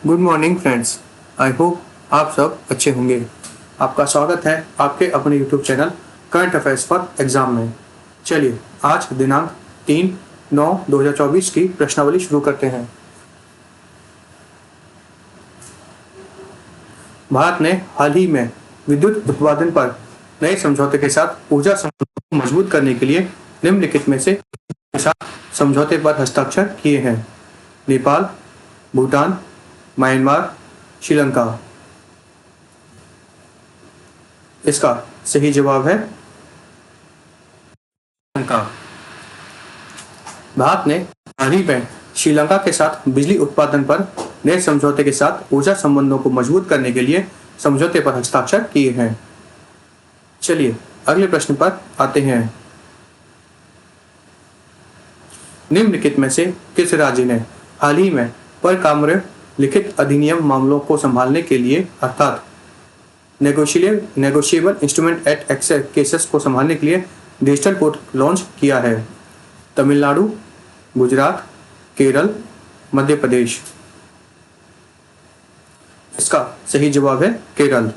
Good morning friends. I hope आप सब अच्छे होंगे। आपका स्वागत है आपके अपने YouTube channel current affairs for exam में। चलिए आज दिनांक 3/9/2024 की प्रश्नावली शुरू करते हैं। भारत ने हाल ही में विद्युत उत्पादन पर नए समझौते के साथ ऊर्जा संबंधों को मजबूत करने के लिए निम्नलिखित में से के साथ समझौते पर हस्ताक्षर किए हैं। नेपाल, भूटान, म्यांमार, श्रीलंका। इसका सही जवाब है श्रीलंका। भारत ने हाल ही में श्रीलंका के साथ बिजली उत्पादन पर नए समझौते के साथ ऊर्जा संबंधों को मजबूत करने के लिए समझौते पर हस्ताक्षर किए हैं। चलिए अगले प्रश्न पर आते हैं। निम्नलिखित में से किस राज्य ने हाल ही में परकाम्य लिखित अधिनियम मामलों को संभालने के लिए अर्थात negotiable instrument at access cases को संभालने के लिए डिजिटल कोर्ट लॉन्च किया है? तमिलनाडु, गुजरात, केरल, मध्य प्रदेश। इसका सही जवाब है केरल।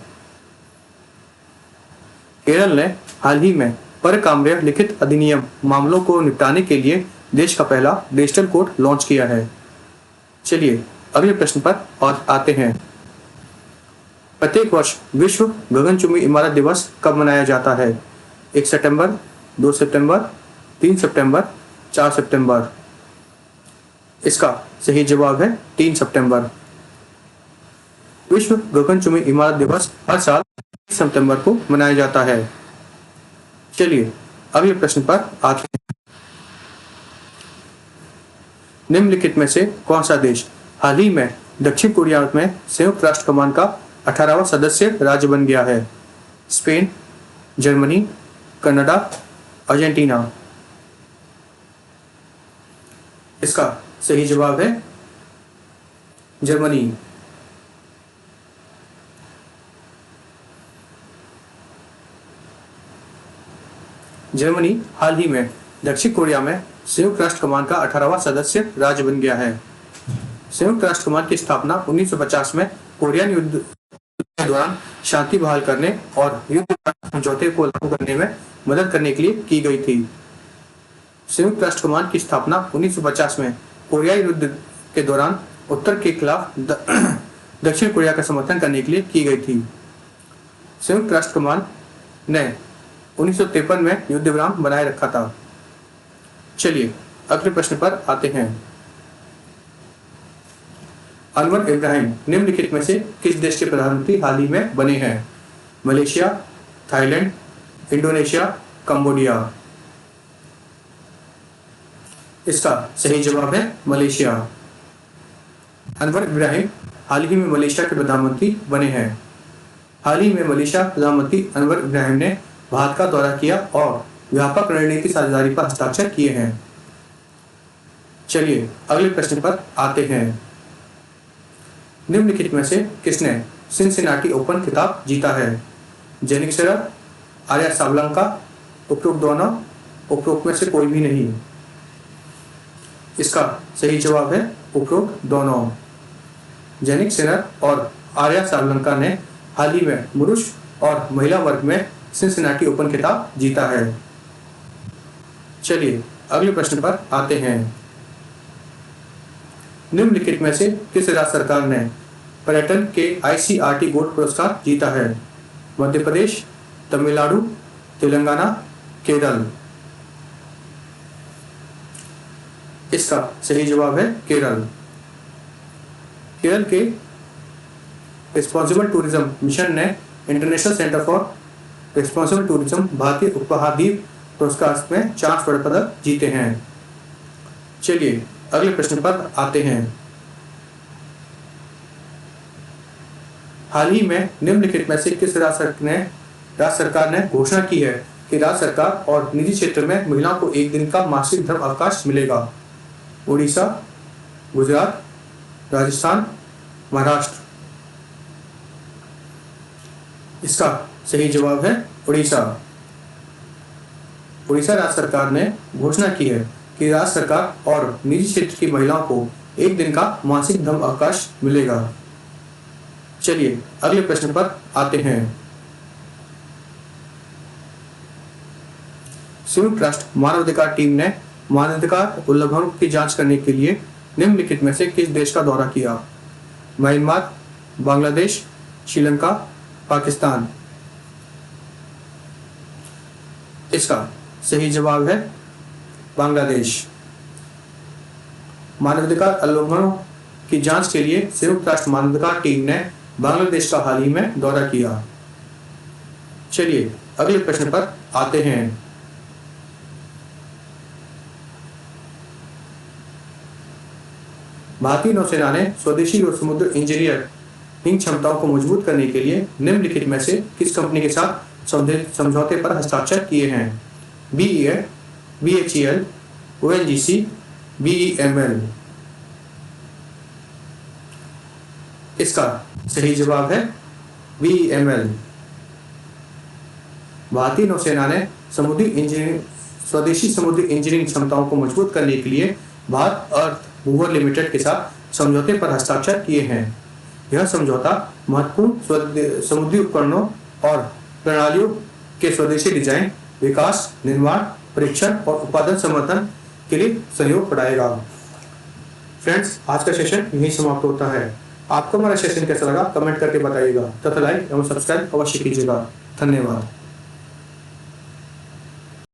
केरल ने हाल ही में परकाम्य लिखित अधिनियम मामलों को निपटाने के लिए देश का पहला डिजिटल कोर्ट लॉन्च किया है। चलिए अगले प्रश्न पर और आते हैं। प्रत्येक वर्ष विश्व गगनचुंबी इमारत दिवस कब मनाया जाता है? 1 सितंबर, 2 सितंबर, 3 सितंबर, 4 सितंबर। इसका सही जवाब है 3 सितंबर। विश्व गगनचुंबी इमारत दिवस हर साल 3 सितंबर को मनाया जाता है। चलिए अगले प्रश्न पर आते हैं। निम्नलिखित में से कौन सा देश हाल ही में दक्षिण कोरिया में संयुक्त राष्ट्र कमान का 18वां सदस्य राज्य बन गया है? Spain, Germany, Canada, Argentina. इसका सही जवाब है जर्मनी। जर्मनी हाल ही में दक्षिण कोरिया में संयुक्त राष्ट्र कमान का 18वां सदस्य राज्य बन गया है। संयुक्त राष्ट्र कमान की स्थापना 1950 में कोरियन युद्ध के दौरान शांति बहाल करने और युद्ध समझौते को लागू करने में मदद करने के लिए की गई थी। संयुक्त राष्ट्र कमान की स्थापना 1950 में कोरियाई युद्ध के दौरान उत्तर के खिलाफ दक्षिण कोरिया का समर्थन करने के लिए की गई थी। संयुक्त राष्ट्र कमान ने 1953 में युद्ध विराम बनाए रखा था। चलिए अगले प्रश्न पर आते हैं। अनवर इब्राहिम निम्नलिखित में से किस देश के प्रधानमंत्री हाल ही में बने हैं? Malaysia, Thailand, Indonesia, Cambodia. इसका सही जवाब है मलेशिया। अनवर इब्राहिम हाल ही में मलेशिया के प्रधानमंत्री बने हैं। हाल ही में मलेशिया प्रधानमंत्री अनवर इब्राहिम ने भारत का दौरा किया और व्यापक रणनीतिक साझेदारी पर हस्ताक्षर किए हैं। चलिए अगले प्रश्न पर आते हैं। निम्नलिखित में से किसने सिनसिनाटी ओपन खिताब जीता है? जेनिक सिनर, आर्या सावलंका, उपरोक्त दोनों, उपरोक्त में से कोई भी नहीं। इसका सही जवाब है उपरोक्त दोनों। जेनिक सिनर और आर्या सावलंका ने हाल ही में पुरुष और महिला वर्ग में सिनसिनाटी ओपन खिताब जीता है। चलिए अगले प्रश्न पर आते हैं। निम्नलिखित में से किस राज्य सरकार ने पर्यटन के ICRT गोल्ड पुरस्कार जीता है? मध्य प्रदेश, तमिलनाडु, तेलंगाना, केरल। इसका सही जवाब है केरल। केरल के रिस्पॉन्सिबल टूरिज्म मिशन ने international centre for responsible tourism भारतीय उपमहाद्वीप पुरस्कार में 4 स्वर्ण पदक जीते हैं। चलिए अगले प्रश्न पर आते हैं। हाल ही में निम्नलिखित में से किस राज्य सरकार ने घोषणा की है कि राज्य सरकार और निजी क्षेत्र में महिलाओं को 1 दिन का मासिक धर्म अवकाश मिलेगा? उड़ीसा, गुजरात, राजस्थान, महाराष्ट्र। इसका सही जवाब है उड़ीसा। उड़ीसा राज्य सरकार ने घोषणा की है कि राज्य सरकार और निजी क्षेत्र की महिलाओं को एक दिन का मासिक धर्म अवकाश मिलेगा। चलिए अगले प्रश्न पर आते हैं। संयुक्त राष्ट्र मानवाधिकार टीम ने मानवाधिकार उल्लंघनों की जांच करने के लिए निम्नलिखित में से किस देश का दौरा किया? म्यांमार, बांग्लादेश, श्रीलंका, पाकिस्तान। इसका सही जवाब है बांग्लादेश। मानवाधिकार उल्लंघनों की जांच के लिए संयुक्त राष्ट्र मानवाधिकार टीम ने बांग्लादेश का हाल ही में दौरा किया। चलिए अगले प्रश्न पर आते हैं। भारतीय नौसेना ने स्वदेशी और समुद्र इंजीनियरिंग क्षमताओं को मजबूत करने के लिए निम्नलिखित में से किस कंपनी के साथ समझौते पर हस्ताक्षर किए हैं? BEL, BHEL, ONGC, BEML। इसका सही जवाब है BEML। भारतीय नौसेना ने स्वदेशी समुद्री इंजीनियरिंग क्षमताओं को मजबूत करने के लिए भारत अर्थ मूवर लिमिटेड के साथ समझौते पर हस्ताक्षर किए हैं। यह समझौता महत्वपूर्ण समुद्री उपकरणों और प्रणालियों के स्वदेशी डिजाइन, विकास, निर्माण, परीक्षण और उत्पादन समर्थन के लिए सहयोग बढ़ाएगा। फ्रेंड्स, आज का सेशन यहीं समाप्त होता है। आपको हमारा सेशन कैसा लगा कमेंट करके बताइएगा तथा लाइक एवं सब्सक्राइब अवश्य कीजिएगा। धन्यवाद।